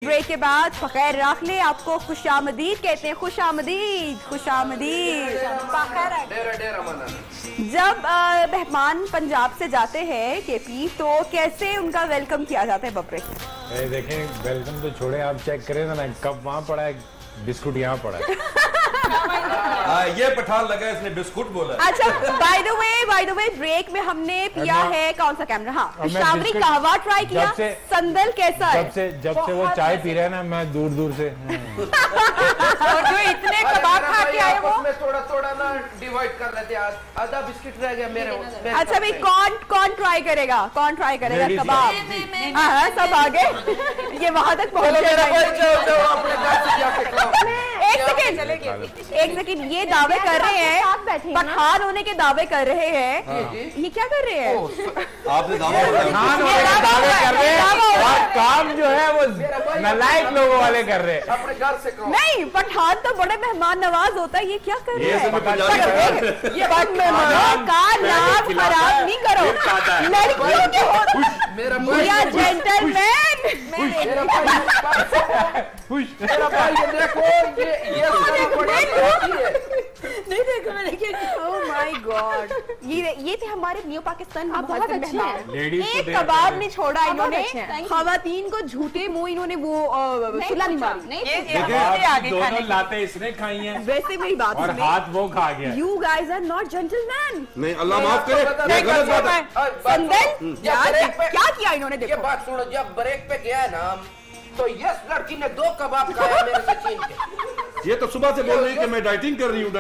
Break के बाद फ़खैर राखले आपको खुशामदीद कहते हैं। खुशामदीद खुशामदीद। जब मेहमान पंजाब से जाते हैं केपी तो कैसे उनका वेलकम किया जाता है बपरे? देखें वेलकम तो छोड़े, आप चेक करें ना, कप वहाँ पड़ा है, बिस्कुट यहाँ पड़ा है। ये पठान लगा इसने बिस्कुट बोला। अच्छा, बाय द वे ब्रेक में हमने पिया है कौन सा कैमरा? हाँ, पेशावरी कहवा ट्राई किया। संदल कैसा है? जब से वो चाय पी रहे हैं ना, मैं दूर दूर से और जो इतने कबाब खा के आए वो थोड़ा थोड़ा ना डिवाइड कर लेते हैं, आधा बिस्किट रह गया मेरे। अच्छा भाई, कौन ट्राई करेगा? कौन ट्राई करेगा कबाब? हाँ, सब आगे ये वहां तक पहुंच एक सेकेंड, ये दावे कर रहे हैं, पठान होने के दावे कर रहे हैं। ये क्या कर रहे हैं? आपने दावा कर रहे हैं और काम जो है वो नालायक लोगों वाले कर रहे हैं। अपने घर से कहो। नहीं, पठान तो बड़े मेहमान नवाज होता है, ये क्या कर रहे हैं? ये मेहमानों का नाम खराब नहीं करो, लड़कियों के हो या जेंटलमैन। मेरा भाई ये देखो, नहीं देखो मैंने कि ओह माय गॉड, ये थे हमारे न्यू पाकिस्तान में बहुत अच्छे हैं। एक कबाब नहीं छोड़ा इन्होंने, खवातीन को झूठे मुंह इन्होंने वो सुला नहीं मारी। दोनों लाते इसने खाई हैं, वैसे मेरी बात और हाथ वो खा गया। You guys are not gentleman. नहीं, अल्लाह माफ करे, ये गलत बात है। संदल क्या किया इन्होंने? देखो ये बात सुनो, जब ब्रेक पे गया ना तो यस लड़की ने 2 कबाब खाया मेरे से छीन के। ये तो सुबह से बोल रही है कि मैं डाइटिंग कर रही हूँ।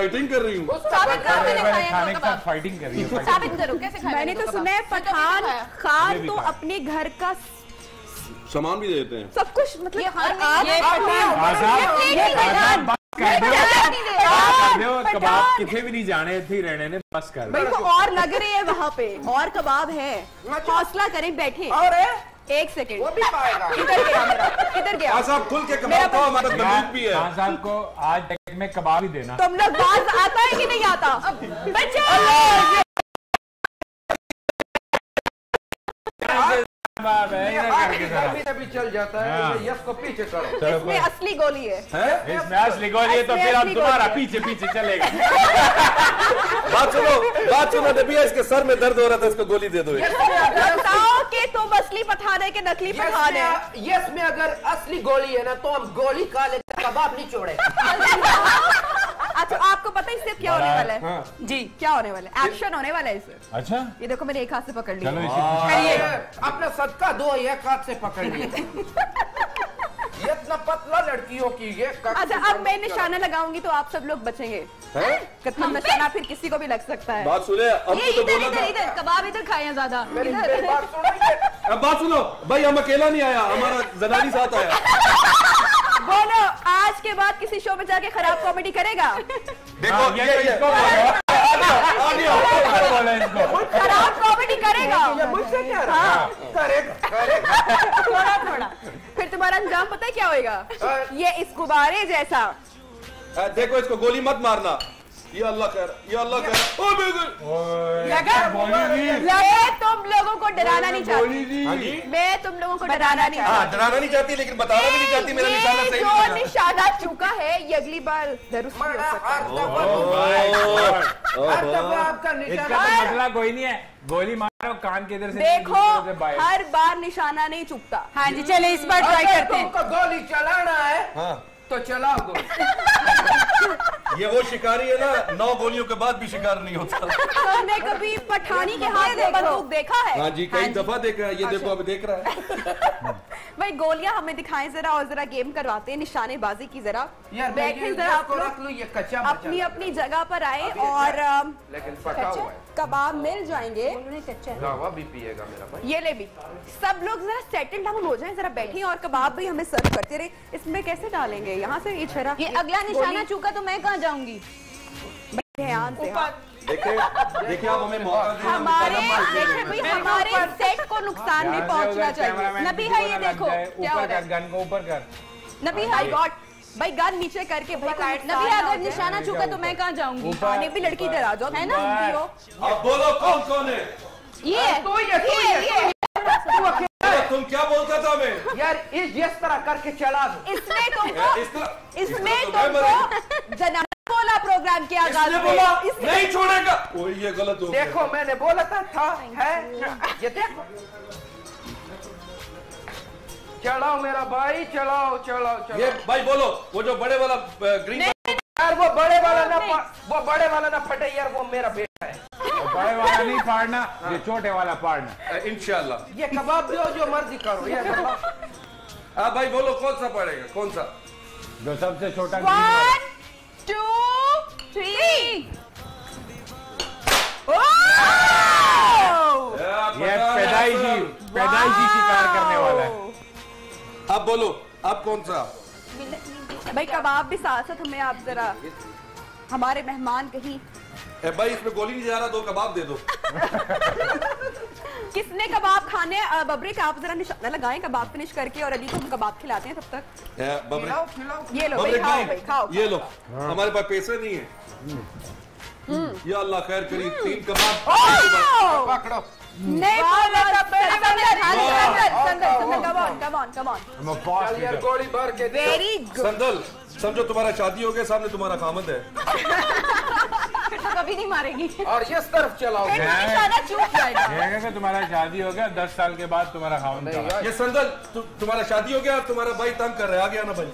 साबित करो, खाने के साथ फाइटिंग कर रही है। साबित करो कैसे खाया? मैंने तो सुना है पठान खान तो अपने घर का सामान भी देते हैं, सब कुछ, मतलब कबाब किथे भी नहीं जाने थे, रहने ने बस कर भाई वो और लग रहे हैं वहाँ पे, और कबाब है। हौसला करें, बैठे और एक सेकेंड, वो भी पाएगा। किधर गया मेरा? किधर गया? साहब खुल के कबाब खाओ, हमारा बंदूक भी है। साहब को आज में कबाब ही देना। तुम लोग बात आता है कि नहीं आता? बच्चे भी चल जाता है, यस को पीछे करो। इसमें असली गोली है। इसमें असली गोली है तो फिर हम तुम्हारा पीछे पीछे चलेगा। बात सुनो नबिया, इसके सर में दर्द हो रहा था, इसको गोली दे दो। बताओ कि तुम असली पठान है कि नकली पठान है? यस में अगर असली गोली है ना तो हम गोली खा लेते, कबाब नहीं छोड़े। अच्छा, आपको पता है इससे क्या होने वाला है? हाँ। जी, क्या होने वाला है? एक्शन होने वाला है इससे। अच्छा, ये देखो मैंने एक हाथ से पकड़ लिया। अपना सदका दो, एक हाथ से पकड़ लिया। ये इतना पतला लड़कियों की ये। अच्छा, अब मैं निशाना लगाऊंगी तो आप सब लोग बचेंगे। कितना निशाना फिर किसी को भी लग सकता है। बात सुने, इधर कबाब इधर खाए ज्यादा। अब बात सुनो भाई, हम अकेला नहीं आया, हमारा जनानी साथ आया। बोलो, आज के बाद किसी शो में जाके खराब कॉमेडी करेगा? देखो खराब कॉमेडी करेगा, मुझसे क्या हाँ करेगा थोड़ा। फिर तुम्हारा अंजाम पता है क्या होएगा? ये इस गुब्बारे जैसा। देखो, इसको गोली मत मारना। ये अल्लाह कर, ये अल्लाह कर। लगे तुम लोगों को डराना नहीं चाहती, मैं तुम लोगों को डराना नहीं चाहती। डराना नहीं चाहती, लेकिन बताना भी नहीं चाहती। मेरा निशाना सही जो निशाना चूका है ये अगली बार जरूर हो सकता है। आपका इसका तो मसला कोई नहीं है, गोली मारो कान के इधर से। देखो, हर बार निशाना नहीं चुकता। हाँ जी, चले इस बार ट्राई करते हैं। तुमको गोली चलाना है तो चलाओ गोली। ये वो शिकारी है ना, 9 गोलियों के बाद भी शिकार नहीं होता। तुमने कभी पठानी के हाथ में बंदूक देखा है? हाँ जी, कई दफा देखा है। ये देखो अभी देख रहा है। भाई गोलियां हमें दिखाएं जरा, और जरा गेम करवाते हैं निशानेबाजी की। जरा बैठे, जरा आप रख लो, ये कच्चा अपनी अपनी जगह पर आए और लेकिन पका हुआ है, कबाब मिल जाएंगे। गावा भी पिएगा मेरा भाई। ये ले भी, सब लोग जरा सेटल डाउन हो जाएं, जरा बैठे और कबाब भी हमें सर्व करते रहे। इसमें कैसे डालेंगे? यहाँ से ये छरा, ये अगला निशाना चूका तो मैं कहाँ जाऊंगी? ध्यान से देखिए आप हमें मौका दें। हमारे सेट को नुकसान नहीं पहुंचना चाहिए। नबी है, ये देखो क्या हो रहा है। गन को ऊपर कर। नबी है, गॉड भाई गन नीचे करके भाई। नबी अगर निशाना चूका तो मैं कहाँ जाऊंगी? आने भी लड़की इधर आ जाओ, है ना? अब बोलो कौन कौन है? ये तुम क्या बोलता था मैं? यार इस तरह करके चला दो। इसने तुमको जनाब बोला प्रोग्राम के आगाज में नहीं छोड़ेगा। ओए ये गलत हो गया। देखो मैंने बोला था है ये देखो। चलाओ मेरा भाई, चलाओ चलाओ चलाओ। ये भाई बोलो, वो जो बड़े वाला ग्रीन यार वो बड़े वाला ना फटे यार, वो मेरा बेटा है। बड़े वाला नहीं फाड़ना, ये छोटे वाला फाड़ना इंशाल्लाह। ये कबाब दो, जो मर्जी करो यार। हाँ भाई बोलो, कौन सा पड़ेगा, कौन सा? जो सबसे छोटा। 1 2 3। ये पैदाइशी शिकार करने वाला है। अब बोलो, अब कौन सा? भाई कबाब भी साथ साथ हमें, आप जरा हमारे मेहमान कहीं। भाई इसमें गोली नहीं जा रहा, 2 कबाब दे दो। किसने कबाब खाने? बबरे का आप जरा निशाना लगाएं कबाब फिनिश करके, और अली को हम कबाब खिलाते हैं तब तक। बबरे ये लो भाई, खाओ भाई खाओ। ये लो, हमारे पास पैसे नहीं है। या अल्लाह खैर करी, 3 कबाब पकड़ो। नहीं गोली भर के वेरी गुड। संदल, समझो तुम्हारा शादी हो गया, सामने तुम्हारा खामद है। तो कभी नहीं मारेगी। और इस तरफ चलाओ। चूक जाएगा। तुम्हारा शादी हो गया, 10 साल के बाद तुम्हारा खामद। ये संदल, तुम्हारा शादी हो गया, तुम्हारा भाई तंग कर रहा है, आ गया ना भाई।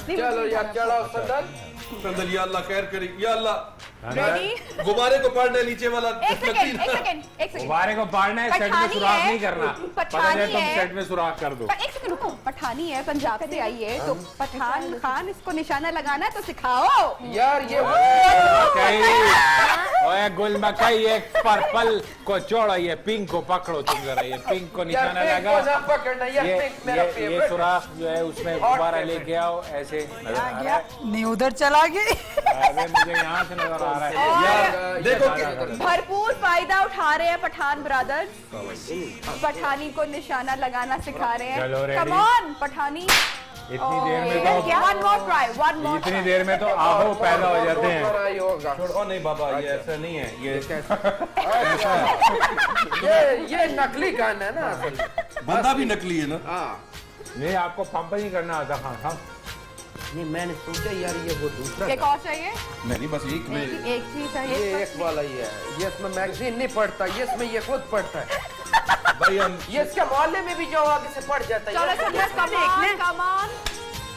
चलो यार चलाओ संदल। संदल या अल्लाह खैर करी, या अल्लाह। रेडी? गुब्बारे को पाड़ना है नीचे वाला। एक सेकंड। गुब्बारे को पाड़ना है, सेट में सुराख नहीं करना। पता है तुम सेट में सुराख कर दो। एक सेकंड रुको, पठानी है, पंजाब से आई है, तो पठान खान इसको निशाना लगाना है तो सिखाओ यार। ये ओए गुल मकई, एक पर्पल को छोड़ो, ये पिंक को पकड़ो तुम जरा। ये पिंक को निशाना लगा। ये सुराख जो है उसमें गुब्बारा लेके आओ, ऐसे नहीं उधर चला गया। मुझे यहाँ से नजर आ रहा है। देखो भरपूर फायदा उठा रहे हैं पठान ब्रदर्स, पठानी को निशाना लगाना सिखा रहे हैं। Come on Pathani. इतनी देर में तो one more try। इतनी देर में तो आहो पैदा हो जाते हैं। छोड़ो नहीं बाबा, ये ऐसा नहीं है, ये नकली गाना है ना, बंदा भी नकली है ना। नहीं, आपको पंप नहीं करना आता। हाँ नहीं मैंने सोचा यार ये वो दूसरा। एक और चाहिए? नहीं बस एक में, एक ही चाहिए। ये एक वाला ही है, ये इसमें मैगजीन नहीं पढ़ता, ये इसमें ये खुद पढ़ता है भाई। हम ये इसके मोहल्ले में भी जो आगे से पढ़ जाता है। चलो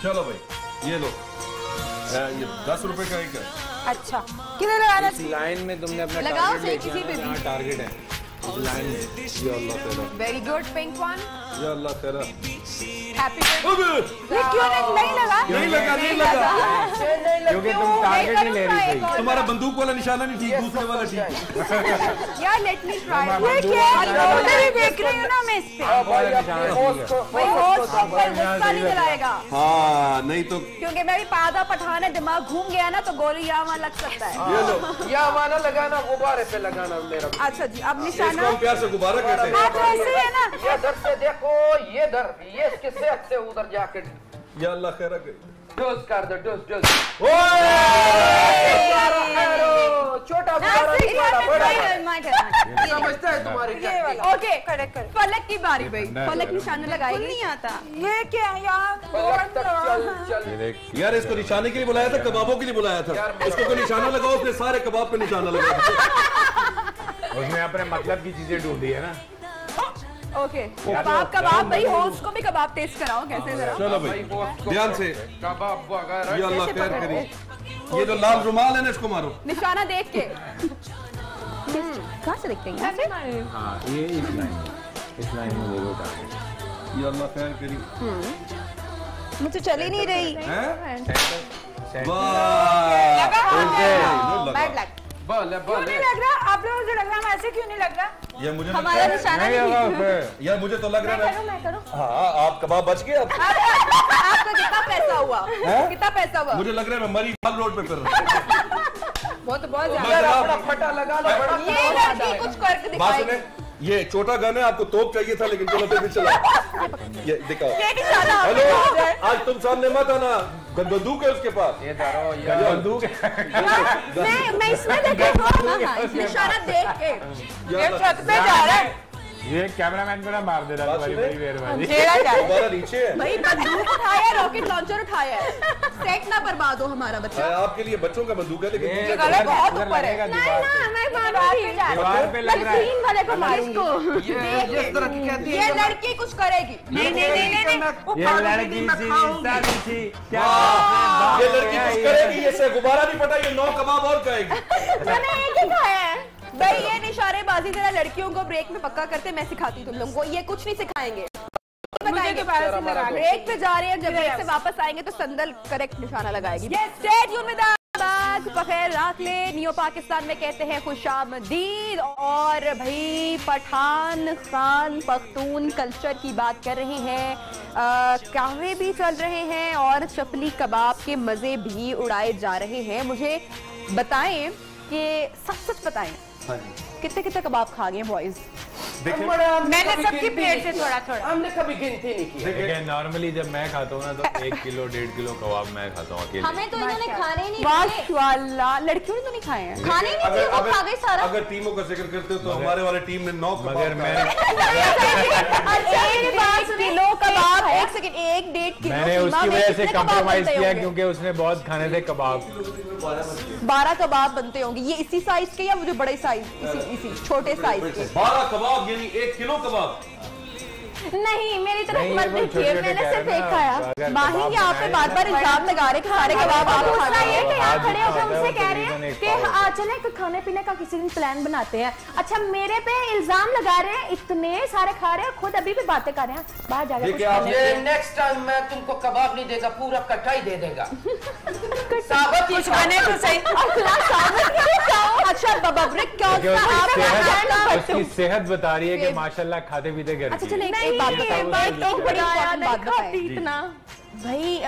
चलो भाई, ये लो, ये 10 रुपए का एक है। अच्छा किधर लगाना? लाइन में तुमने अपना लगाओ सही, किसी पे भी टारगेट है लाइन में। या अल्लाह तेरा, वेरी गुड पिंक वन। या अल्लाह तेरा। हैप्पी अबे ये क्यों नहीं लगा? नहीं लगा क्योंकि तुम टारगेट नहीं ले रही थी। तुम्हारा बंदूक वाला निशाना नहीं ठीक, दूसरे वाला ठीक है। यार लेट मी ट्राई। ये क्या है? देख रही हूं ना मैं इस पे। भाई होस्ट नहीं चलाएगा। हाँ नहीं तो क्योंकि मैं भी पादा पठान है, दिमाग घूम गया ना तो गोली यहाँ वहाँ लग सकता है। ये लो, या माना लगाना, गुब्बारे पे लगाना मेरा। अच्छा जी, अब निशाना इसको प्यार से गुब्बारा कहते हैं। आप ऐसे है ना। ये दर से देखो, ये दर, ये इसके सेहत से उधर जाके या अल्लाह खैर करे। डोज कर दो, डोज। छोटा बड़ा समझता है तुम्हारे क्या। ओके करेक्ट कर। फलक की बारी भाई, फलक निशाना लगाएगी। नहीं आता ये क्या यार? चल यार इसको निशाने के लिए बुलाया था, कबाबों के लिए बुलाया था। इसको कोई निशाना लगाओ, उसने सारे कबाब पे निशाना लगाया। उसने अपने मतलब की चीजें ढूंढी है ना। ओके कबाब भाई, होस्ट को भी कबाब टेस्ट कराओ कैसे जरा। चलो भाई ध्यान से। कबाब वगैरह या अल्लाह खैर करी। ये जो लाल रुमाल है ना, इसको मारो निशाना देख के। कहाँ से देखते हैं? हाँ ये इस लाइन में देखो टारगेट। या अल्लाह खैर करी। मुझे चल ही नहीं रही। Bad luck. क्यों नहीं लग रहा? आप लोगों को लग रहा है, ऐसे क्यों नहीं लग रहा? ये मुझे हमारा निशाना नहीं। यार मुझे तो लग रहा है। मैं करूं। हाँ आप कबाब बच गए। आपका कितना पैसा हुआ? कितना पैसा हुआ? मुझे लग रहा है मैं मरी रोड पे फिर रहा हूँ। बहुत ज्यादा फटा लगा लो। ये लड़की कुछ करके दिखाएगी। ये छोटा गन है, आपको तोप चाहिए था, लेकिन चलो फिर भी चला। ये दिखाओ। हेलो, आज तुम सामने मत आना, बंदूक है उसके पास। ये धरो, ये बंदूक है। मैं इसमें देखो निशाना देख के। ये छत पे जा रहा है। ये कैमरामैन को ना मार दे रहा तुम्हारी बड़ी मेहरबानी। हमारा नीचे है भाई, बंदूक उठाया, रॉकेट लॉन्चर उठाया है। सेट ना बर्बाद हो हमारा बच्चा। आपके लिए बच्चों का बंदूक है, लेकिन बहुत ऊपर है। दीवार पे लग रहा है। तीन वाले को मारूंगी। ये लड़की कुछ करेगी। नहीं, ये लड़की थी क्या? ये लड़की कुछ करेगी, ये से गुब्बारा नहीं पटा, ये 9 कबाब और कहेगी। मैंने एक ही खाया है भाई। ये निशानेबाजी जरा लड़कियों को ब्रेक में पक्का करते, मैं सिखाती तुम लोगों को। ये कुछ नहीं सिखाएंगे, ब्रेक पे जा रहे हैं, जब ब्रेक से वापस आएंगे तो संदल करेक्ट निशाना लगाएगी। नियो पाकिस्तान में कहते हैं खुशामदीद। और भाई पठान खान पख्तून कल्चर की बात कर रहे हैं, कहवे भी चल रहे हैं और चपली कबाब के मजे भी उड़ाए जा रहे हैं। मुझे बताएं कि सच बताएं, कितने कितने कबाब खा गए बॉयज? मैंने सबकी प्लेट से थोड़ा थोड़ा, हमने कभी गिनती नहीं की। देखिए नॉर्मली जब मैं खाता हूँ ना तो 1 किलो 1.5 किलो कबाब मैं खाता हूँ अकेले। हमें तो इन्होंने खाने ही नहीं। माशाल्लाह, लड़कियों ने तो नहीं खाए हैं। खाने नहीं दिए, वो खा गए सारा। अगर टीमों का जिक्र करते हो तो हमारे वाले टीम ने 9 मगर मैंने 1 किलो कबाब, 1 सेकंड, 1-1.5 किलो मैंने उसकी वजह से कॉम्प्रोमाइज किया क्योंकि उसने बहुत खाने थे कबाब। 12 कबाब बनते होंगे। ये इसी साइज के या मुझे बड़े साइज, इसी छोटे साइज के? 12 कबाब यानी 1 किलो कबाब। नहीं, मेरी तरफ मत वो देखिए, मैंने सिर्फ एक खाया। माही यहाँ पे बार-बार इल्जाम लगा रहे कि सारे कबाब आप खा रहे हैं। कि यहाँ खड़े होकर हमसे कह रहे हैं कि चले खाने पीने का किसी दिन प्लान बनाते हैं। अच्छा, मेरे पे इल्जाम लगा रहे हैं, इतने सारे खा रहे हैं, खुद अभी भी बातें कर रहे हैं। बाहर जाकर नेक्स्ट टाइम मैं तुमको कबाब नहीं देगा, पूरा कटाई दे देगा। साबत कुछ खाने तो सही। अच्छा बबरिक क्या उसकी सेहत बता रही है कि माशाल्लाह खाते पीते कर। अच्छा चले एक बात भाई,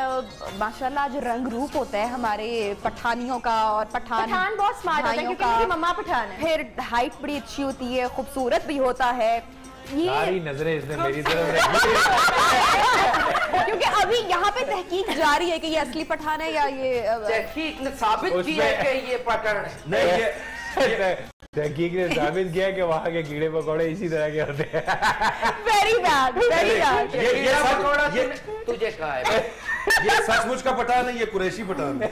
माशाल्लाह जो रंग रूप होता है हमारे पठानियों का, और पठान बहुत स्मार्ट होता है क्योंकि मेरी मम्मा पठान है। फिर हाइट बड़ी अच्छी होती है, खूबसूरत भी होता है। ये सारी नजरें इसने मेरी तरफ रखी क्योंकि अभी यहाँ पे तहकीक जारी है कि ये असली पठान है या ये तहकीक ने साबित किया कि ये पठान है। नहीं, तहकीक ने साबित किया कि वहाँ के कीड़े पकौड़े इसी तरह के होते हैं। Very bad, very bad. ये तुझे कहा है, ये सचमुच का पठान है, ये कुरैशी पठान है।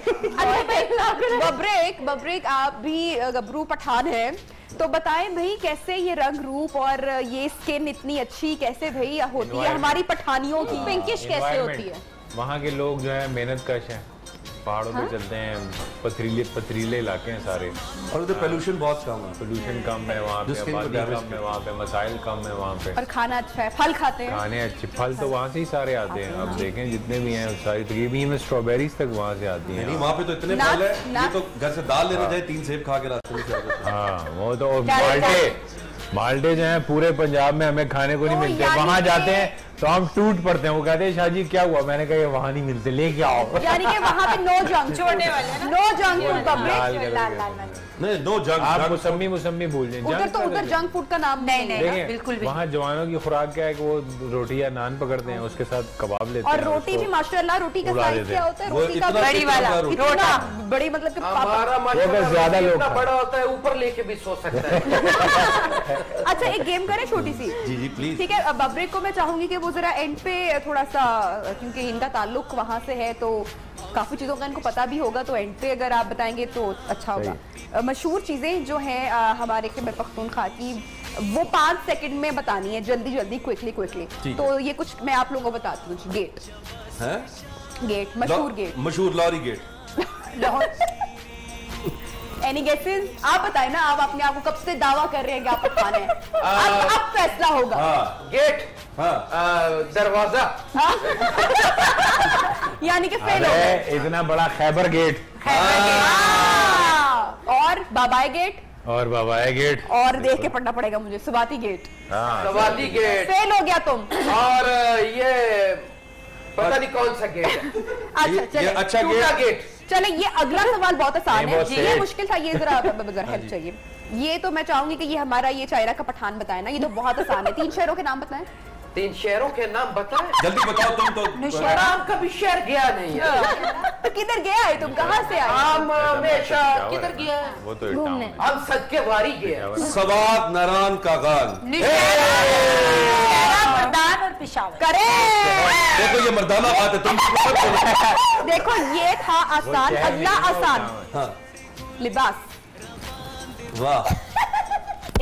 बबरेक आप भी गबरू पठान है, तो बताएं भाई कैसे ये रंग रूप और ये स्किन इतनी अच्छी कैसे भाई होती है हमारी पठानियों की? पिंकिश कैसे होती है? वहाँ के लोग जो है मेहनत कश हैं, पहाड़ों पे चलते हैं, पथरीले इलाके हैं सारे, और उधर पोल्यूशन बहुत कम है। पोल्यूशन कम है वहाँ पे, आबादी कम है वहाँ पे, मसाइल कम है वहाँ पे, और खाना अच्छा है, फल खाते हैं, खाने अच्छे, फल तो वहाँ से ही सारे आते हैं। अब देखें जितने भी हैं सारी तकरीबन स्ट्रॉबेरीज तक वहाँ से आती हैं। वहाँ पे तो इतने फल है, ये तो घर से दाल लेने जाए 3 सेब खा के रास्ते में चले जाते हैं। हाँ वो तो माल्टे जो है पूरे पंजाब में हमें खाने को नहीं मिलते, वहाँ जाते हैं तो हम टूट पड़ते हैं। वो कहते हैं शाहजी क्या हुआ, मैंने कहा ये वहाँ नहीं मिलते, लेके आओ। यानी कि वहाँ पे नो जंक छोड़ने वाले, नो जंक, नहीं नो जंक। आप मुसम्मी भूल जाए, उधर जंक फूड का नाम नहीं, बिल्कुल भी। वहाँ जवानों की खुराक क्या है कि वो रोटी या नान पकड़ते हैं, उसके साथ कबाब लेते हैं, और रोटी भी माशाल्लाह रोटी का साइज क्या होता है, रोटी का बड़ी वाला, इतना बड़ी, मतलब कि ज्यादा लोग बड़ा होता है, ऊपर लेके भी सो सकता है। अच्छा एक गेम करें छोटी सी? जी प्लीज। ठीक है, बबरेक को मैं चाहूंगी कि वो जरा एंड पे थोड़ा सा, क्योंकि इनका ताल्लुक वहाँ से है तो काफी चीजों का इनको पता भी होगा, तो एंड पे अगर आप बताएंगे तो अच्छा होगा। मशहूर चीजें जो हैं हमारे खैबर पख्तूनख्वा की, वो 5 सेकंड में बतानी है, जल्दी जल्दी, क्विकली। तो ये कुछ मैं आप लोगों को बताती हूँ। गेट, मशहूर लॉरी गेट। Any guesses? आप बताएं ना, आप अपने आप को कब से दावा कर रहे हैं कि आपको खाना है? अब फैसला होगा। गेट, दरवाजा, यानी कि फेल हो गए। इतना बड़ा खैबर गेट, और बाबाई गेट, और देख के पढ़ना पड़ेगा मुझे, सुबाती गेट, सुबाती गेट, फेल हो गया तुम। और ये पता नहीं कौन सा गेट है। अच्छा चले, अच्छा गेट। चले ये अगला सवाल बहुत आसान है, ये मुश्किल था, ये जरा हेल्प चाहिए। ये तो मैं चाहूंगी कि ये हमारा ये चायरा का पठान बताए ना, ये तो बहुत आसान है। 3 शहरों के नाम बताएं। 3 शहरों के नाम बताएं। जल्दी बताओ तुम तो। नाम कभी शहर गया नहीं है। तो किधर गया है तुम, कहाँ से आए? हम हमेशा किधर गया है? वो तो घूमने। हम सच के वारी गए। सवात नारायण का गान। मर्दान और पेशावर। करे देखो ये मर्दाना बात है तुम। देखो ये था आसान, अगला आसान। हाँ। लिबास। वाह।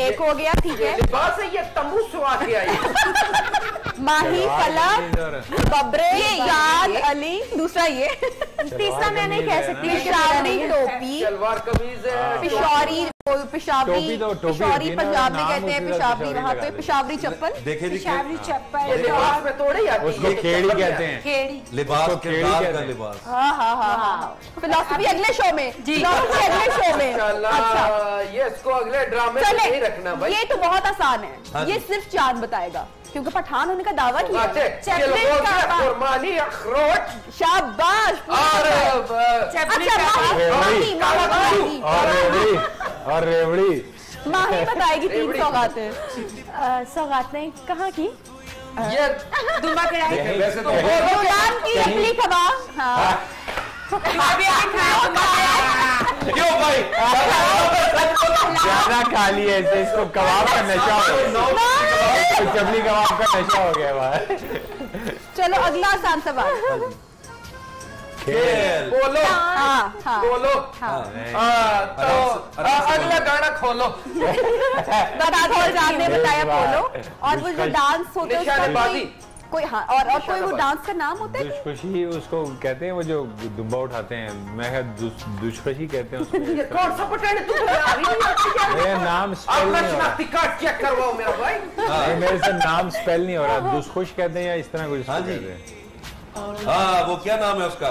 एक हो गया, ठीक है। लिबास है ये तंबू सुहा के आई। माही, फलक, बबरे, याद, अली। दूसरा ये। तीसरा मैं नहीं कह सकती। पिशावरी टोपी, सलवार कमीज है, पिशौरी, पिशावरी, पिशौरी पंजाब में कहते हैं, पिशावरी वहाँ पे, पिशावरी चप्पल। देखे जी पेशावरी चप्पल। लिबास में थोड़े आती है। उसको केड़ी कहते हैं। केड़ी। लिबास किरदार का लिबास। हाँ हाँ हाँ हाँ। फिलॉसफी अगले शो में, फिलॉसफी अगले शो में। अच्छा ये इसको अगले ड्रामे में नहीं रखना भाई। ये तो बहुत आसान है, ये सिर्फ चांद बताएगा क्योंकि पठान होने का दावा किया। कुर्बानी अखरोट। शाबाश। और रेवड़ी। माही बताएगी 3 सौगातें। सौगातें कहाँ की? ये दुमा कढ़ाई। वैसे तो गुलाम की नकली कबाब। हाँ। क्यों भाई ज्यादा खा लिया ऐसे, इसको कबाब का नशा हो गया, चपली कबाब का नशा हो गया भाई। चलो अगला आसान सवाल। खेल। बोलो। हाँ हाँ बोलो। तो अगला गाना खोलो। बता दो, ने बताया बोलो। और वो जो डांस होता है निशानेबाजी। कोई, हाँ, और कोई वो डांस का नाम होता है? दुष्खुशी उसको कहते हैं, वो जो दुब्बा उठाते हैं, मैं दुष्खुशी कहते हैं उसको। ये कौन सा पटेल तुम नाम स्पेल नहीं हो रहा। चेक करवाओ मेरा भाई। मेरे से नाम स्पेल नहीं हो रहा। दुष्खुश कहते हैं या इस तरह कुछ कहते हैं। हाँ वो क्या नाम है उसका?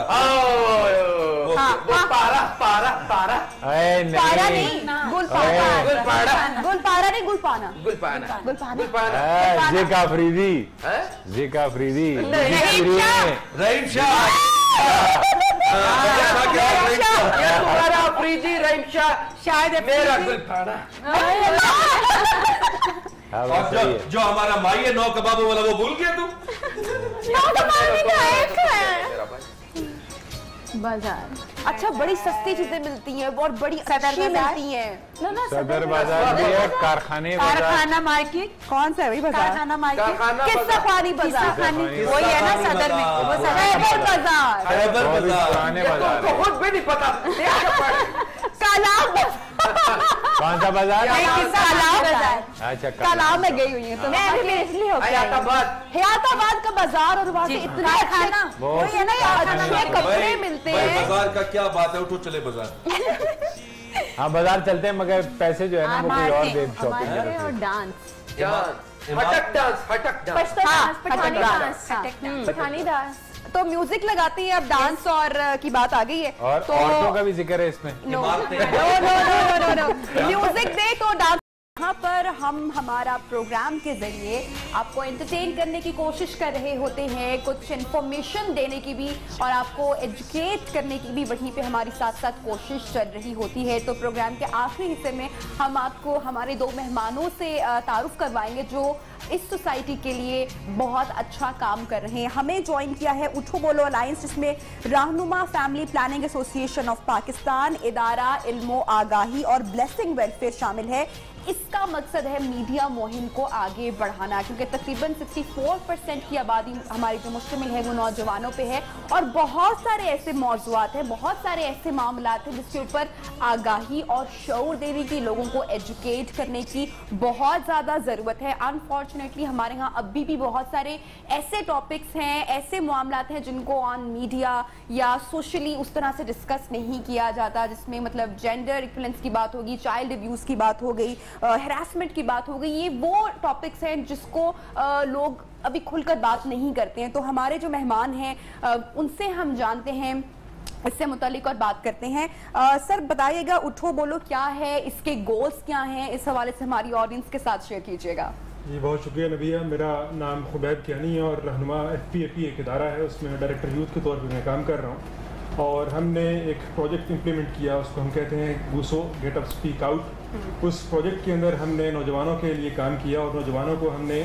पारा पारा पारा पारा नहीं, गुलपारा। गुलपारा गुलपारा नहीं, गुलपाना। गुलपाना गुलपाना। गुलपाना। जेका अफरीदी। जेका अफरीदी। रहीम शाह। तुम्हारा अफरीदी रहीम शाह शायद मेरा गुलपाना। और जो हमारा माई है 9 कबाबों वाला, वो भूल गया तुम? बाजार। अच्छा, बड़ी सस्ती चीजें मिलती हैं और बड़ी अच्छी मिलती हैं। सदर बाजार भी है, कारखाना मार्केट। कौन सा है भाई बाजार? कारखाना मार्केट। किस्सा खानी बाजार। वही है ना सदर में। वो खैबर बाजार। खैबर बाजार। पुराने बाजार तो खुद भी नहीं पता। कालाब। कौन सा बाजार? कालाब बाजार। अच्छा कालाब में गई हुई है तो मैं भी इसलिए हो गया। हयाताबाद का बाजार, और वहाँ से इतना खाना वही है ना, अच्छे कपड़े मिलते हैं। बाजार का क्या बात है, उठो चले बाजार। हाँ बाजार चलते हैं, मगर पैसे जो है ना वो कोई और दे शॉपिंग और डांस। हटक डांस, हटक डांस, पठानी डांस। तो म्यूजिक लगाती है, अब डांस और की बात आ गई है, और तो औरतों का भी जिक्र है इसमें। नो म्यूजिक दे तो डांस। यहाँ पर हम हमारा प्रोग्राम के जरिए आपको एंटरटेन करने की कोशिश कर रहे होते हैं, कुछ इन्फॉर्मेशन देने की भी और आपको एजुकेट करने की भी वहीं पे हमारी साथ साथ कोशिश चल रही होती है। तो प्रोग्राम के आखिरी हिस्से में हम आपको हमारे 2 मेहमानों से तारुफ करवाएंगे जो इस सोसाइटी के लिए बहुत अच्छा काम कर रहे हैं। हमें ज्वाइन किया है उठो बोलो अलायंस, जिसमें रहनुमा family planning association of Pakistan, इदारा इल्मो आगाही और ब्लेसिंग वेलफेयर शामिल है। इसका मकसद है मीडिया मुहिम को आगे बढ़ाना, क्योंकि तकरीबन 64% की आबादी हमारी जो मुश्तमिल है वो नौजवानों पे है और बहुत सारे ऐसे मौज़ूआत हैं, बहुत सारे ऐसे मामलात हैं जिसके ऊपर आगाही और शऊर देने की, लोगों को एजुकेट करने की बहुत ज़्यादा ज़रूरत है। अनफॉर्चुनेटली हमारे यहाँ अभी भी बहुत सारे ऐसे टॉपिक्स हैं, ऐसे मामलात हैं जिनको ऑन मीडिया या सोशली उस तरह से डिस्कस नहीं किया जाता, जिसमें मतलब जेंडर इक्वलेंस की बात होगी, चाइल्ड अब्यूज़ की बात हो गई, हैरासमेंट की बात हो गई। ये वो टॉपिक्स हैं जिसको लोग अभी खुलकर बात नहीं करते हैं। तो हमारे जो मेहमान हैं उनसे हम जानते हैं, इससे मुतालिक और बात करते हैं। सर बताइएगा उठो बोलो क्या है, इसके गोल्स क्या हैं, इस हवाले से हमारी ऑडियंस के साथ शेयर कीजिएगा। जी बहुत शुक्रिया नबिया। मेरा नाम खुबैब कियानी है और रहनुमा FPAP एक इदारा है, उसमें डायरेक्टर यूथ के तौर पर मैं काम कर रहा हूँ। और हमने एक प्रोजेक्ट इम्प्लीमेंट किया, उसको हम कहते हैं गूसो गेट अप स्पीक आउट। उस प्रोजेक्ट के अंदर हमने नौजवानों के लिए काम किया और नौजवानों को हमने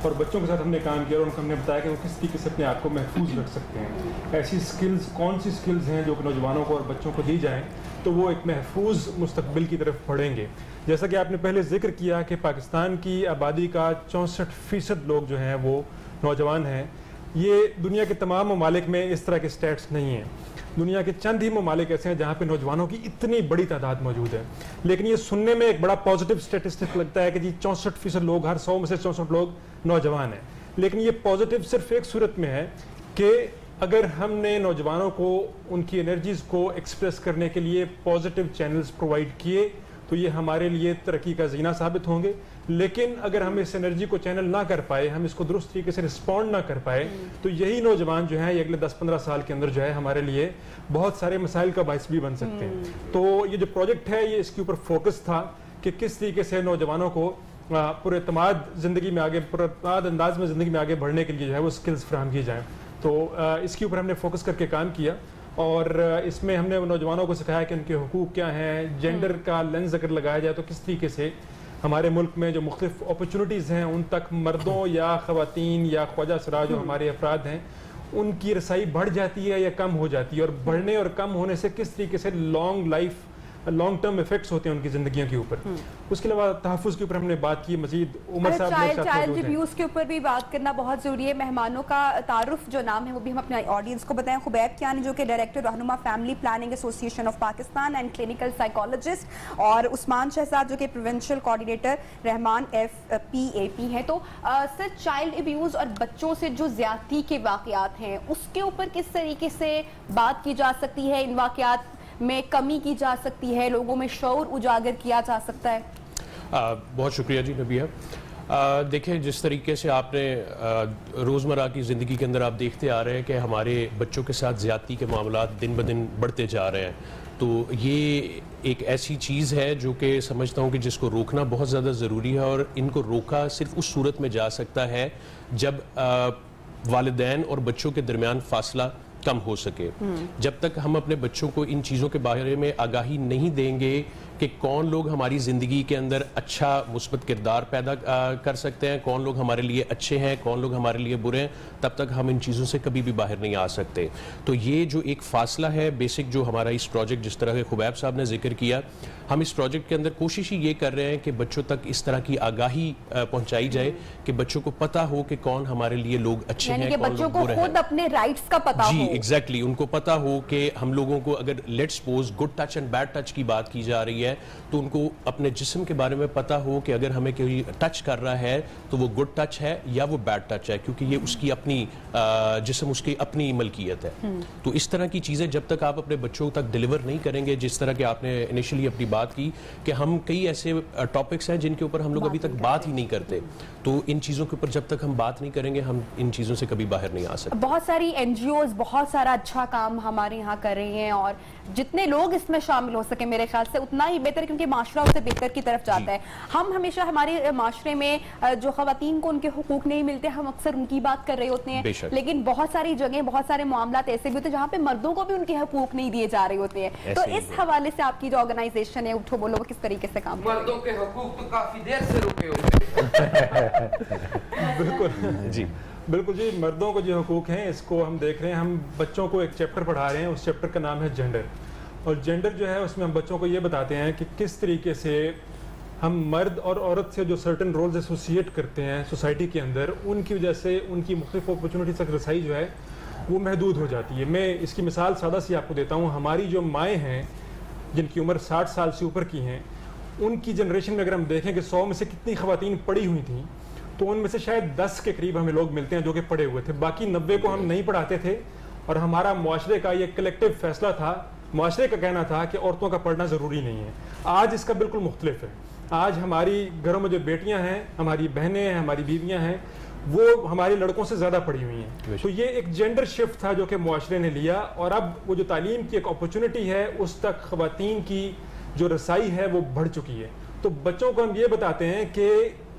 और बच्चों के साथ हमने काम किया और उनको हमने बताया कि वो किस तरीके से अपने आप को महफूज रख सकते हैं। ऐसी स्किल्स, कौन सी स्किल्स हैं जो नौजवानों को और बच्चों को दी जाएँ तो वो एक महफूज मुस्तकबिल की तरफ बढ़ेंगे। जैसा कि आपने पहले जिक्र किया कि पाकिस्तान की आबादी का 64% लोग जो हैं वो नौजवान हैं। ये दुनिया के तमाम ममालिक में इस तरह के स्टैट्स नहीं हैं। दुनिया के चंद ही ममालिक ऐसे हैं जहाँ पे नौजवानों की इतनी बड़ी तादाद मौजूद है। लेकिन ये सुनने में एक बड़ा पॉजिटिव स्टेटिस्टिक लगता है कि जी 64% लोग, हर 100 में से 64 लोग नौजवान हैं। लेकिन ये पॉजिटिव सिर्फ एक सूरत में है कि अगर हमने नौजवानों को उनकी एनर्जीज़ को एक्सप्रेस करने के लिए पॉजिटिव चैनल्स प्रोवाइड किए तो ये हमारे लिए तरक्की का ज़ीना साबित होंगे। लेकिन अगर हम इस एनर्जी को चैनल ना कर पाए, हम इसको दुरुस्त तरीके से रिस्पॉन्ड ना कर पाए, तो यही नौजवान जो हैं ये अगले 10-15 साल के अंदर जो है हमारे लिए बहुत सारे मसाइल का बाइस भी बन सकते हैं। तो ये जो प्रोजेक्ट है ये इसके ऊपर फोकस था कि किस तरीके से नौजवानों को पुरएतमाद ज़िंदगी में आगे, पुरएतमाद अंदाज में ज़िंदगी में आगे बढ़ने के लिए जो है वो स्किल्स फराहम की जाएँ। तो इसके ऊपर हमने फोकस करके काम किया और इसमें हमने नौजवानों को सिखाया कि उनके हुकूक क्या हैं। जेंडर का लेंस अगर लगाया जाए तो किस तरीके से हमारे मुल्क में जो मुख्तलिफ अपॉर्चुनिटीज़ हैं उन तक मर्दों या ख़वातीन या ख्वाजा सरा जो हमारे अफराद हैं उनकी रसाई बढ़ जाती है या कम हो जाती है, और बढ़ने और कम होने से किस तरीके से लॉन्ग टर्म इफेक्ट्स होते हैं उनकी जिंदगियों के ऊपर। उसके अलावा तहफ़्फ़ुज़ के ऊपर हमने बात की। मजीद उमर साहब चाइल्ड अब्यूज़ के ऊपर भी बात करना बहुत ज़रूरी है। मेहमानों का तारुफ जो नाम है वो भी हम अपने ऑडियंस को बताएं। खुबैब कियानी जो कि डायरेक्टर रहनुमा family planning association of Pakistan and clinical psychologist, और उस्मान शहजाद जो कि प्रोविंशियल कोऑर्डिनेटर रहमान FPAP है। तो सर, चाइल्ड अब्यूज़ और बच्चों से जो ज़्यादती के वाक़यात हैं उसके ऊपर किस तरीके से बात की जा सकती है, इन वाक़यात में कमी की जा सकती है, लोगों में शऊर उजागर किया जा सकता है? बहुत शुक्रिया जी नबिया। देखें, जिस तरीके से आपने रोज़मर्रा की ज़िंदगी के अंदर आप देखते आ रहे हैं कि हमारे बच्चों के साथ ज़्यादती के मामलात दिन ब दिन बढ़ते जा रहे हैं, तो ये एक ऐसी चीज़ है जो कि समझता हूँ कि जिसको रोकना बहुत ज़्यादा ज़रूरी है। और इनको रोका सिर्फ उस सूरत में जा सकता है जब वालिदैन और बच्चों के दरमियान फासला कम हो सके। जब तक हम अपने बच्चों को इन चीज़ों के बारे में आगाही नहीं देंगे कि कौन लोग हमारी ज़िंदगी के अंदर अच्छा मुस्बत किरदार पैदा कर सकते हैं, कौन लोग हमारे लिए अच्छे हैं, कौन लोग हमारे लिए बुरे हैं, तब तक हम इन चीज़ों से कभी भी बाहर नहीं आ सकते। तो ये जो एक फ़ासला है बेसिक, जो हमारा इस प्रोजेक्ट, जिस तरह के खुबैब साहब ने जिक्र किया, हम इस प्रोजेक्ट के अंदर कोशिश ही ये कर रहे हैं कि बच्चों तक इस तरह की आगाही पहुँचाई जाए कि बच्चों को पता हो कि कौन हमारे लिए लोग अच्छे हैं, कौन लोग बुरे हैं। खुद अपने राइट्स का पता जी, एग्जैक्टली, उनको पता हो कि हम लोगों को अगर let's suppose good touch and bad touch की बात की जा रही है तो उनको अपने जिस्म के बारे में पता हो कि अगर हमें कोई टच कर रहा है तो वो गुड टच है या वो बैड टच है, क्योंकि ये उसकी अपनी जिस्म, उसकी अपनी मलकियत है। तो इस तरह की चीज़ें जब तक आप अपने बच्चों तक डिलीवर नहीं करेंगे, जिस तरह के आपने इनिशियली अपनी बात की कि हम कई ऐसे टॉपिक्स हैं जिनके ऊपर हम लोग अभी तक बात ही नहीं करते, तो इन चीज़ों के ऊपर जब तक हम बात नहीं करेंगे हम इन चीज़ों से कभी बाहर नहीं आ सकते। बहुत सारी NGOs बहुत सारा अच्छा काम हमारे यहाँ कर रही हैं, और जितने लोग इसमें शामिल हो सके मेरे ख्याल से उतना ही बेहतर, क्योंकि माशरा उससे बेहतर की तरफ जाता है। हम हमेशा हमारे माशरे में जो ख़वातीन को उनके हुकूक नहीं मिलते, हम अक्सर उनकी बात कर रहे होते हैं, लेकिन बहुत सारी जगह, बहुत सारे मामलात ऐसे भी होते हैं जहाँ पे मर्दों को भी उनके हुकूक नहीं दिए जा रहे होते हैं। तो इस हवाले से आपकी जो ऑर्गेनाइजेशन है उठो बोलो, वो किस तरीके से काम? मर्दों के हुकूक तो काफी देर से रुके हुए। बिल्कुल जी, बिल्कुल जी, मर्दों को जो हुकूक हैं इसको हम देख रहे हैं। हम बच्चों को एक चैप्टर पढ़ा रहे हैं, उस चैप्टर का नाम है जेंडर। और जेंडर जो है उसमें हम बच्चों को ये बताते हैं कि किस तरीके से हम मर्द और औरत से जो सर्टन रोल्स एसोसिएट करते हैं सोसाइटी के अंदर, उनकी वजह से उनकी मुख्तलिफ अपॉर्चुनिटी तक रसाई जो है वो महदूद हो जाती है। मैं इसकी मिसाल सादा सी आपको देता हूँ। हमारी जो माएँ हैं जिनकी उम्र 60 साल से ऊपर की हैं, उनकी जनरेशन में अगर हम देखें कि 100 में से कितनी ख़वातीन पढ़ी हुई थी, तो उनमें से शायद 10 के करीब हमें लोग मिलते हैं जो कि पढ़े हुए थे, बाकी 90 को हम नहीं पढ़ाते थे। और हमारा मुआशरे का ये कलेक्टिव फैसला था, मुआशरे का कहना था कि औरतों का पढ़ना ज़रूरी नहीं है। आज इसका बिल्कुल मुख्तलिफ है। आज हमारी घरों में जो बेटियां हैं, हमारी बहनें हैं, हमारी बीवियां हैं, वो हमारे लड़कों से ज़्यादा पढ़ी हुई हैं। तो ये एक जेंडर शिफ्ट था जो कि मुआशरे ने लिया, और अब वो जो तालीम की एक अपॉर्चुनिटी है उस तक ख़वातीन की जो रसाई है वो बढ़ चुकी है। तो बच्चों को हम ये बताते हैं कि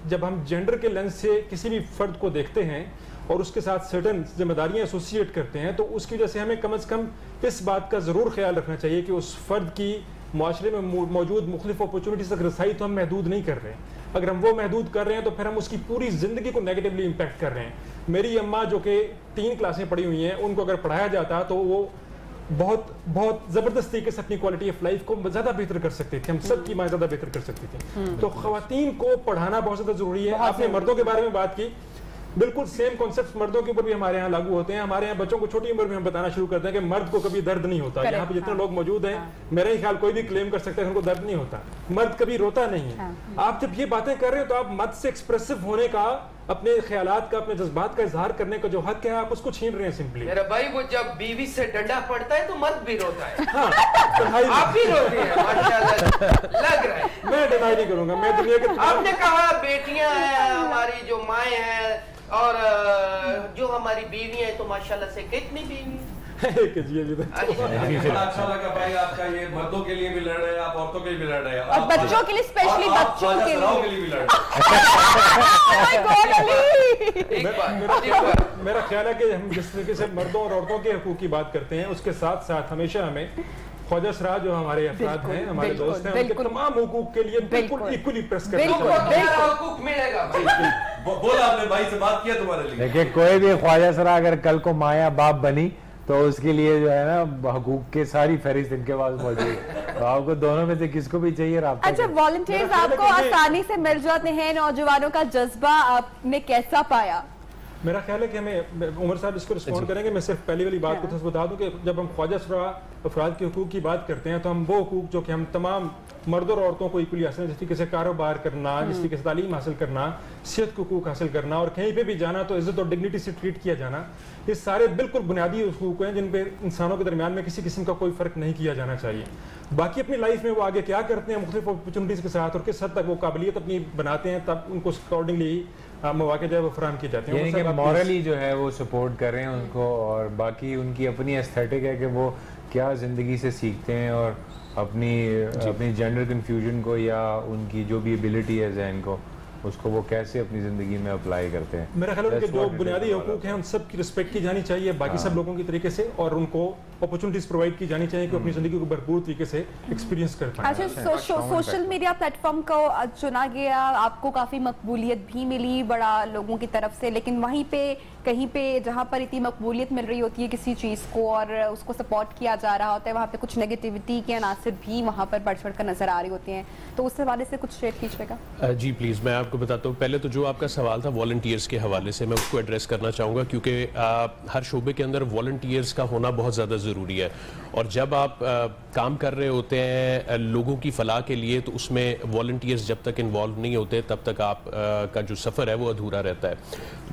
जब हम जेंडर के लेंस से किसी भी फ़र्द को देखते हैं और उसके साथ सर्टन जिम्मेदारियां एसोसिएट करते हैं, तो उसकी वजह से हमें कम से कम इस बात का ज़रूर ख्याल रखना चाहिए कि उस फ़र्द की माशरे में मौजूद मुख्तलिफ अपॉर्चुनिटीज़ तक रसाई तो हम महदूद नहीं कर रहे हैं, अगर हम वो महदूद कर रहे हैं तो फिर हम उसकी पूरी जिंदगी को नेगेटिवली इम्पैक्ट कर रहे हैं। मेरी अम्मा जो कि 3 क्लासें पढ़ी हुई हैं, उनको अगर पढ़ाया जाता तो वो बहुत बहुत जबरदस्त तरीके से अपनी क्वालिटी ऑफ लाइफ को ज्यादा बेहतर कर सकते थे। हम सबकी माँ ज्यादा बेहतर कर सकती थी। तो खवातीन को पढ़ाना बहुत ज्यादा जरूरी है। आपने मर्दों के बारे में बात की, बिल्कुल सेम कॉन्सेप्ट मर्दों के ऊपर भी हमारे यहाँ लागू होते हैं। हमारे यहाँ बच्चों को छोटी उम्र में हम बताना शुरू करते हैं कि मर्द को कभी दर्द नहीं होता। यहाँ पे जितने लोग मौजूद हैं, मेरा ही ख्याल कोई भी क्लेम कर सकता है उनको दर्द नहीं होता, मर्द कभी रोता नहीं है। आप जब ये बातें कर रहे हो तो आप मर्द से एक्सप्रेसिव होने का, अपने ख्यालात का, अपने जज्बात का इजहार करने का जो हक है, आप उसको छीन रहे हैं सिंपली। मेरा भाई, वो जब बीवी से डंडा पड़ता है तो मर्द भी रोता है। हाँ, आप भी रोते हैं माशाल्लाह, लग रहा है। मैं डिनाई नहीं करूंगा, मैं दुनिया के आपने कहा बेटियां हैं हमारी, जो माएँ हैं और जो हमारी बीवी है, तो माशाल्लाह से कितनी बीवी अच्छा लगा भाई आपका, ये मर्दों के लिए भी लड़ रहे हैं आप, औरतों के लिए भी लड़ रहे हैं, और बच्चों के लिए स्पेशली बच्चों के लिए भी लड़ रहे हैं। मेरा ख्याल है कि हम जिस तरीके से मर्दों और औरतों के हकूक की बात करते हैं, उसके साथ साथ हमेशा हमें ख्वाजा सराज जो हमारे अफराद हैं, हमारे दोस्त हैं, उनके तमाम हुकूक के लिए बिल्कुल इक्वली प्रेस करना चाहिए। बोला आपने भाई से बात किया तुम्हारे लिए। देखिए, कोई भी ख्वाजा सरा अगर कल को माया बाप बनी तो उसके लिए जो है ना हकूक के सारी फहरिस्त इनके पास मौजूद है। तो आपको दोनों में से किसको भी चाहिए राब्ता। अच्छा, वॉलंटियर्स आपको आसानी से मिल जाते हैं, नौजवानों का जज्बा आपने कैसा पाया? मेरा ख्याल है कि हमें उमर साहब इसको रिस्पॉन्ड करेंगे। मैं सिर्फ पहली वाली बात को तो बता दूं कि जब हम ख्वाजा सरा अफराद के हकूक की बात करते हैं तो हम वो हकूक जो कि हम तमाम मर्दों और औरतों को इक्वली हासिल, जिस तरीके से कारोबार करना, जिस तरीके से तालीम हासिल करना, सेहत के हकूक हासिल करना और कहीं पे भी जाना तो इज्जत और डिग्निटी से ट्रीट किया जाना, ये सारे बिल्कुल बुनियादी हकूक हैं जिन पे इंसानों के दरमियान में किसी किस्म का कोई फर्क नहीं किया जाना चाहिए। बाकी अपनी लाइफ में वो आगे क्या करते हैं मुख्तलिफ अपॉर्चुनिटीज के साथ और किस हद तक वो काबिलियत अपनी बनाते हैं, तब उनको अकॉर्डिंगली मौके जो है वो फराहम किए जाते हैं। यानी कि मॉरली जो है वो सपोर्ट कर रहे हैं उनको, और बाकी उनकी अपनी एस्थेटिक है कि वो क्या ज़िंदगी से सीखते हैं और अपनी जेंडर कन्फ्यूजन को या उनकी जो भी एबिलिटी है जहन को, उसको वो कैसे अपनी जिंदगी में अप्लाई करते हैं। मेरा ख्याल है कि जो बुनियादी हकूक हैं उन सब की रिस्पेक्ट की जानी चाहिए बाकी सब लोगों की तरीके से, और उनको अपॉर्चुनिटीज प्रोवाइड की जानी चाहिए कि अपनी जिंदगी को भरपूर तरीके से एक्सपीरियंस कर पाएं। अच्छा, सोशल मीडिया प्लेटफॉर्म को चुना गया, आपको काफी मकबूलियत भी मिली बड़ा लोगों की तरफ से, लेकिन वहीं पे कहीं पे जहाँ पर इतनी मकबूलियत मिल रही होती है किसी चीज़ को और उसको सपोर्ट किया जा रहा होता है, वहाँ पे कुछ नेगेटिविटी के अनासर भी वहाँ पर बढ़ चढ़ कर नजर आ रही होती हैं, तो उस हवाले से कुछ शेयर कीजिएगा। जी प्लीज़, मैं आपको बताता हूँ। पहले तो जो आपका सवाल था वॉलंटियर्स के हवाले से, मैं उसको एड्रेस करना चाहूँगा, क्योंकि हर शोबे के अंदर वॉलंटियर्स का होना बहुत ज़्यादा ज़रूरी है। और जब आप काम कर रहे होते हैं लोगों की फलाह के लिए, तो उसमें वॉलंटियर्स जब तक इन्वॉल्व नहीं होते तब तक आप का जो सफ़र है वो अधूरा रहता है।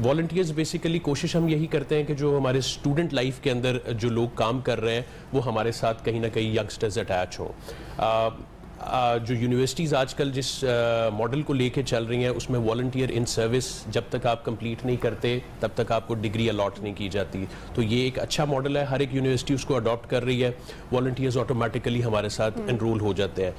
वॉलंटियर्स बेसिकली कोशिश हम यही करते हैं कि जो हमारे स्टूडेंट लाइफ के अंदर जो लोग काम कर रहे हैं वो हमारे साथ कहीं ना कहीं यंगस्टर्स अटैच हों। जो यूनिवर्सिटीज़ आजकल जिस मॉडल को लेके चल रही हैं उसमें वॉलंटियर इन सर्विस जब तक आप कंप्लीट नहीं करते तब तक आपको डिग्री अलॉट नहीं की जाती। तो ये एक अच्छा मॉडल है, हर एक यूनिवर्सिटी उसको अडॉप्ट कर रही है। वॉलंटियर्स ऑटोमेटिकली हमारे साथ एनरोल हो जाते हैं।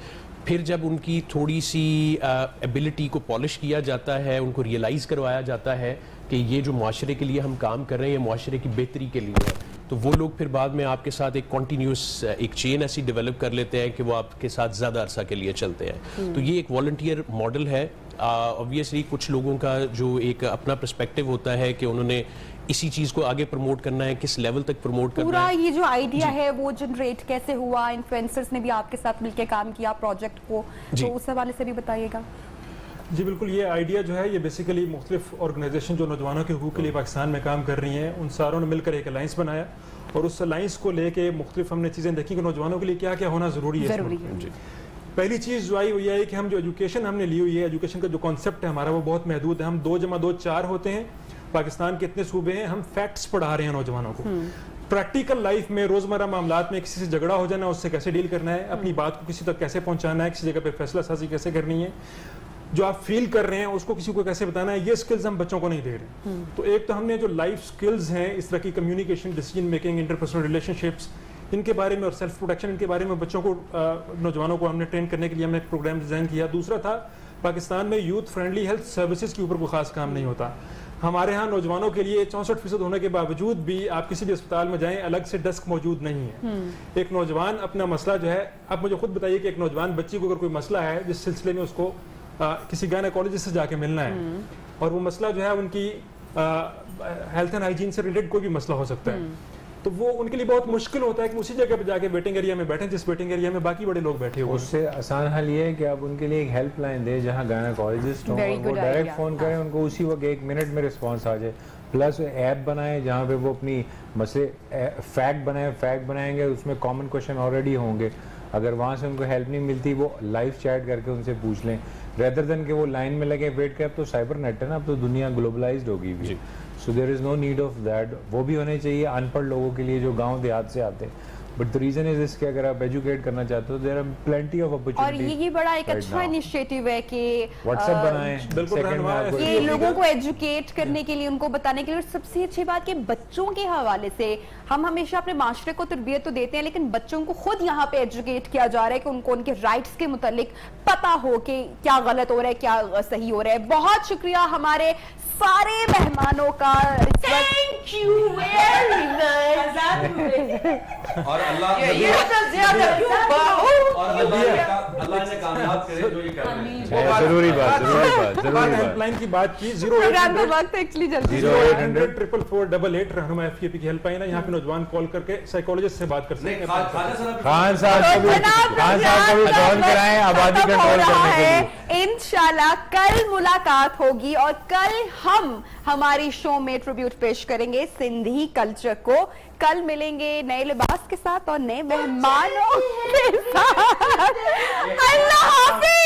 फिर जब उनकी थोड़ी सी एबिलिटी को पॉलिश किया जाता है, उनको रियलाइज़ करवाया जाता है कि ये जो माशरे के लिए हम काम कर रहे हैं ये माशरे की बेहतरी के लिए है, तो वो लोग फिर बाद में आपके साथ एक कॉन्टीन्यूस एक चेन ऐसी डेवलप कर लेते हैं कि वो आपके साथ ज़्यादा अरसा के लिए चलते हैं। तो ये एक वॉलंटियर मॉडल है। ऑब्वियसली कुछ लोगों का जो एक अपना पर्सपेक्टिव होता है कि उन्होंने इसी चीज़ को आगे प्रमोट करना है, किस लेवल तक प्रमोट करना पूरा है। ये जो आइडिया है वो जनरेट कैसे हुआ, इन्फ्लुएंसर्स ने भी आपके साथ मिलकर काम किया प्रोजेक्ट को, तो उस हवाले से भी बताइएगा। जी बिल्कुल, ये आइडिया जो है ये बेसिकली मुख्तलिफ ऑर्गेनाइजेशन जो नौजवानों के हकूक़ के लिए पाकिस्तान में काम कर रही हैं उन सारों ने मिलकर एक अलाइंस बनाया और उस अलाइंस को लेके मुख्तलिफ हमने चीज़ें देखी कि नौजवानों के लिए क्या क्या होना ज़रूरी है। पहली चीज़ जो आई वो ये है कि हम जो एजुकेशन हमने ली हुई है, एजुकेशन का जो कॉन्सेप्ट है हमारा वो बहुत महदूद है। हम 2 + 2 4 होते हैं। पाकिस्तान के इतने सूबे हैं, हम फैक्ट्स पढ़ा रहे हैं नौजवानों को। प्रैक्टिकल लाइफ में रोजमर्रा मामलात में किसी से झगड़ा हो जाना, उससे कैसे डील करना है, अपनी बात को किसी तक कैसे पहुंचाना है, किसी जगह पे फैसला साजी कैसे करनी है, जो आप फील कर रहे हैं उसको किसी को कैसे बताना है, ये स्किल्स हम बच्चों को नहीं दे रहे। तो एक तो हमने जो लाइफ स्किल्स हैं इस तरह की communication, decision making, interpersonal relationships, इनके बारे में और सेल्फ प्रोटेक्शन, इनके बारे में बच्चों को नौजवानों को हमने ट्रेन करने के लिए हमने एक प्रोग्राम डिज़ाइन किया। दूसरा था पाकिस्तान में यूथ फ्रेंडली हेल्थ सर्विसेज के ऊपर कोई खास काम नहीं होता। हमारे यहाँ नौजवानों के लिए 64% होने के बावजूद भी आप किसी भी अस्पताल में जाएं अलग से डेस्क मौजूद नहीं है। एक नौजवान अपना मसला जो है, आप मुझे खुद बताइए कि एक नौजवान बच्ची को अगर कोई मसला है जिस सिलसिले में उसको किसी गायनेकोलॉजिस्ट से जाके मिलना है और वो मसला जो है उनकी हेल्थ एंड हाइजीन से रिलेटेड कोई भी मसला हो सकता है, तो वो उनके लिए बहुत मुश्किल होता है कि उसी जगह पे जाके वेटिंग एरिया में बैठे जिस वेटिंग एरिया में बाकी बड़े लोग बैठे हुए। उससे आसान हल ये है कि आप उनके लिए एक हेल्पलाइन दें जहां गायनेकोलॉजिस्ट हों, वो डायरेक्ट फोन करें, उनको उसी वक्त 1 मिनट में रिस्पांस आ जाए। प्लस ऐप बनाएं जहाँ पे वो अपनी मसले फैक्ट बनाएंगे, उसमें कॉमन क्वेश्चन ऑलरेडी होंगे, अगर वहाँ से उनको हेल्प नहीं मिलती वो लाइव चैट करके उनसे पूछ लें, रेदर देन कि वो लाइन में लगे वेट करें। अब तो साइबर नेट है ना, अब तो दुनिया ग्लोबलाइज्ड होगी भी, so there is no need of that. वो भी होने चाहिए अनपढ़ लोगों के लिए जो गांव देहात से आते हैं, but the reason is this कि अगर आप एजुकेट करना चाहते हो there are plenty of opportunities. और ये बड़ा एक अच्छा इनिशिएटिव है कि व्हाट्सएप बनाएं, बिल्कुल ये लोगों को एजुकेट करने के लिए, उनको बताने के लिए। और सबसे अच्छी बात कि बच्चों के हवाले से हम हमेशा अपने माशरे को तरबियत तो देते हैं, लेकिन बच्चों को खुद यहाँ पे एजुकेट किया जा रहा है कि उनको उनके राइट्स के मुतालिक पता हो कि क्या गलत हो रहा है, क्या सही हो रहा है। बहुत शुक्रिया हमारे सारे मेहमानों का। Thank you very much. और अल्लाह ये तो ज्यादा क्यों और अल्लाह ने कामयाब करे जो ये कर रहे हैं। जरूरी बात हेल्पलाइन की बात की 0800 44488 रहनुमा FKP की हेल्पलाइन है। यहाँ पे नौजवान कॉल करके साइकोलॉजिस्ट से बात कर सकते हैं। खान साहब को भी फोन कराएं आबादी कंट्रोल करने के लिए। इंशाल्लाह कल मुलाकात होगी और कल हम हमारी शो में ट्रिब्यूट पेश करेंगे सिंधी कल्चर को। कल मिलेंगे नए लिबास के साथ और नए मेहमानों के साथ। अल्लाह हाफिज।